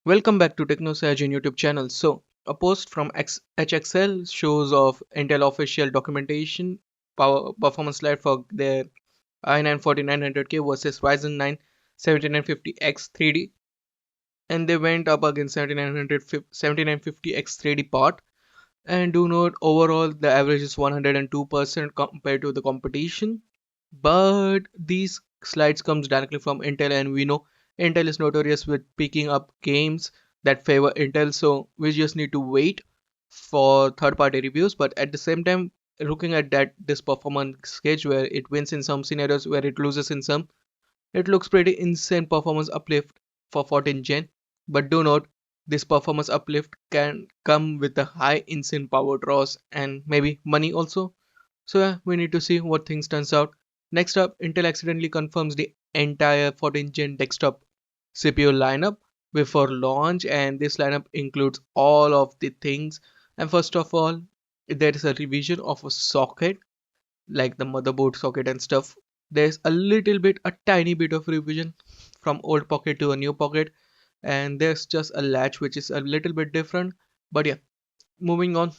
Welcome back to TechnoSage YouTube channel. So, a post from HXL shows of Intel official documentation power performance slide for their i9 4900K versus Ryzen 9 7950X 3D, and they went up against 7950X 3D part. And do note overall the average is 102% compared to the competition. But these slides comes directly from Intel, and we know Intel is notorious with picking up games that favor Intel, so we just need to wait for third party reviews. But at the same time, looking at that this performance gauge where it wins in some scenarios, where it loses in some, it looks pretty insane performance uplift for 14 gen. But do note, this performance uplift can come with a high insane power draws and maybe money also. So yeah, we need to see what things turns out. Next up, Intel accidentally confirms the entire 14 gen desktop CPU lineup before launch, and this lineup includes all of the things. And first of all, there is a revision of a socket, like the motherboard socket and stuff. There's a little bit, a tiny bit of revision from old pocket to a new pocket, and there's just a latch which is a little bit different. But yeah, moving on,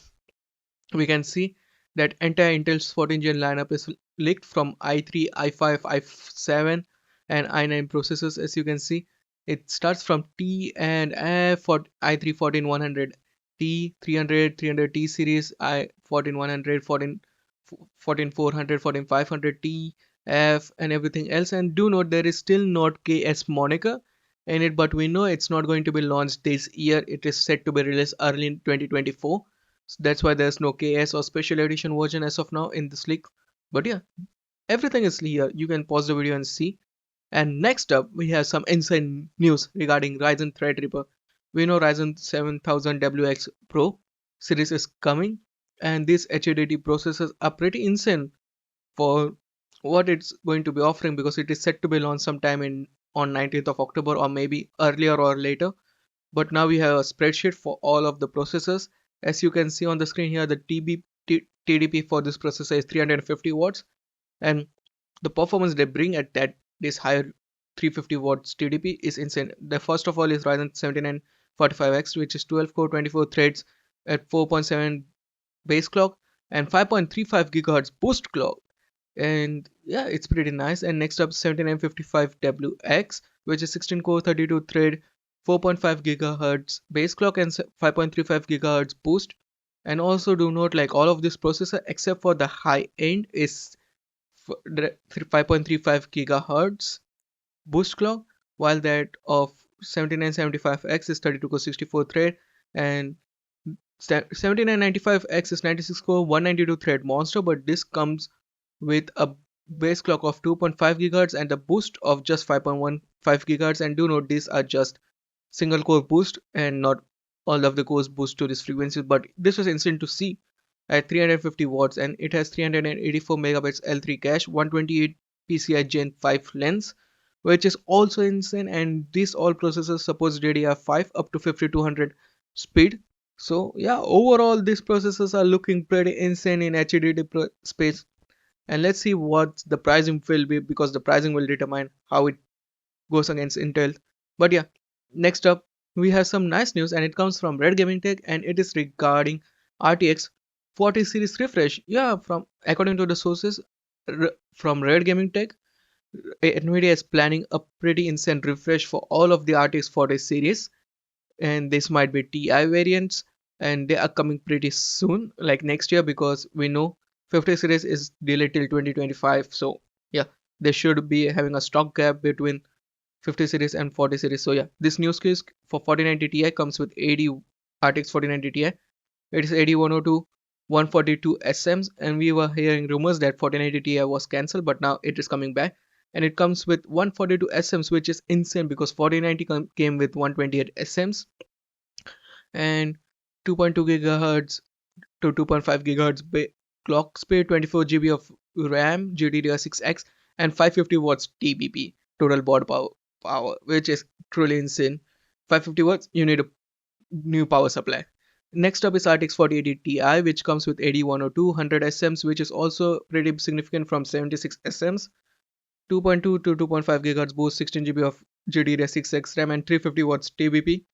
we can see that entire Intel's 14 gen lineup is leaked from i3, i5, i7, and i9 processors. As you can see, it starts from T and F for i3 14100, T 300, 300T series, I 14100, 14400, 14500 T, F, and everything else. And do note there is still not KS moniker in it, but we know it's not going to be launched this year. It is set to be released early in 2024. So that's why there's no KS or special edition version as of now in this leak. But yeah, everything is here. You can pause the video and see. And next up, we have some insane news regarding Ryzen Threadripper. We know Ryzen 7000WX Pro series is coming, and these HADD processors are pretty insane for what it's going to be offering, because it is set to be launched sometime in on 19th of October or maybe earlier or later. But now we have a spreadsheet for all of the processors. As you can see on the screen here, the TDP for this processor is 350 watts, and the performance they bring at that this higher 350 watts TDP is insane. The first of all is Ryzen 7945X, which is 12 core 24 threads at 4.7 base clock and 5.35 gigahertz boost clock. And yeah, it's pretty nice. And next up, 7955WX, which is 16 core 32 thread, 4.5 gigahertz base clock and 5.35 gigahertz boost. And also do note, like, all of this processor except for the high end is 5.35 gigahertz boost clock, while that of 7975X is 32 core 64 thread, and 7995X is 96 core 192 thread monster. But this comes with a base clock of 2.5 gigahertz and a boost of just 5.15 gigahertz. And do note, these are just single core boost and not all of the cores boost to this frequency. But this was insane to see at 350 watts, and it has 384 megabytes L3 cache, 128 PCI Gen 5 lens, which is also insane. And these all processors support DDR5 up to 5200 speed. So yeah, overall these processors are looking pretty insane in HDD space. And let's see what the pricing will be, because the pricing will determine how it goes against Intel. But yeah, next up we have some nice news, and it comes from Red Gaming Tech, and it is regarding RTX 40 series refresh. Yeah, from according to the sources from Red Gaming Tech, Nvidia is planning a pretty insane refresh for all of the RTX 40 series, and this might be TI variants, and they are coming pretty soon, like next year, because we know 50 series is delayed till 2025. So yeah, they should be having a stock gap between 50 series and 40 series. So yeah, this new case for 4090 Ti comes with 80 RTX 4090 Ti. It is 8102 142 SMs, and we were hearing rumors that 4090 Ti was cancelled, but now it is coming back, and it comes with 142 SMs, which is insane because 4090 came with 128 SMs and 2.2 gigahertz to 2.5 gigahertz clock speed, 24 GB of RAM, GDDR6X, and 550 watts TBP total board power, which is truly insane. 550 watts, you need a new power supply. Next up is RTX 4080 Ti, which comes with 8102 100 SMs, which is also pretty significant from 76 SMs, 2.2 to 2.5 gigahertz boost, 16 GB of GDDR6X RAM, and 350 watts TBP.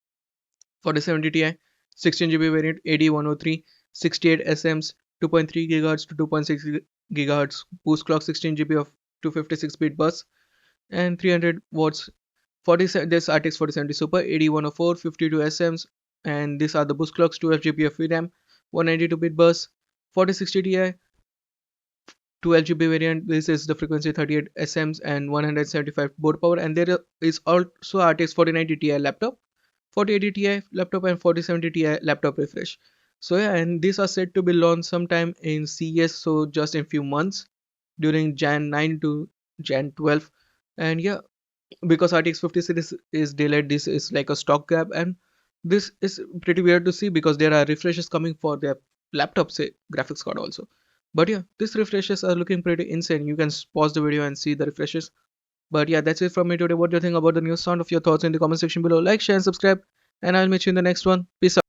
4070 Ti, 16 GB variant, AD103, 68 SMs, 2.3 GHz to 2.6 GHz, boost clock 16 GB of 256-bit bus, and 300 watts. 47 this RTX 4070 Super, AD104, 52 SMs, and these are the boost clocks, 12 GB of VRAM, 192-bit bus, 4060 Ti, 12 GB variant. This is the frequency 38 SMs and 175 board power, and there is also RTX 4090 Ti laptop, 4080 Ti laptop, and 4070 Ti laptop refresh. So yeah, and these are set to be launched sometime in CES, so just in few months during Jan 9 to Jan 12. And yeah, because RTX 50 series is delayed, this is like a stock grab, and this is pretty weird to see because there are refreshes coming for their laptop, say graphics card also. But yeah, these refreshes are looking pretty insane. You can pause the video and see the refreshes. But yeah, that's it from me today. What do you think about the new sound? Of your thoughts in the comment section below? Like, share, and subscribe, and I'll meet you in the next one. Peace out.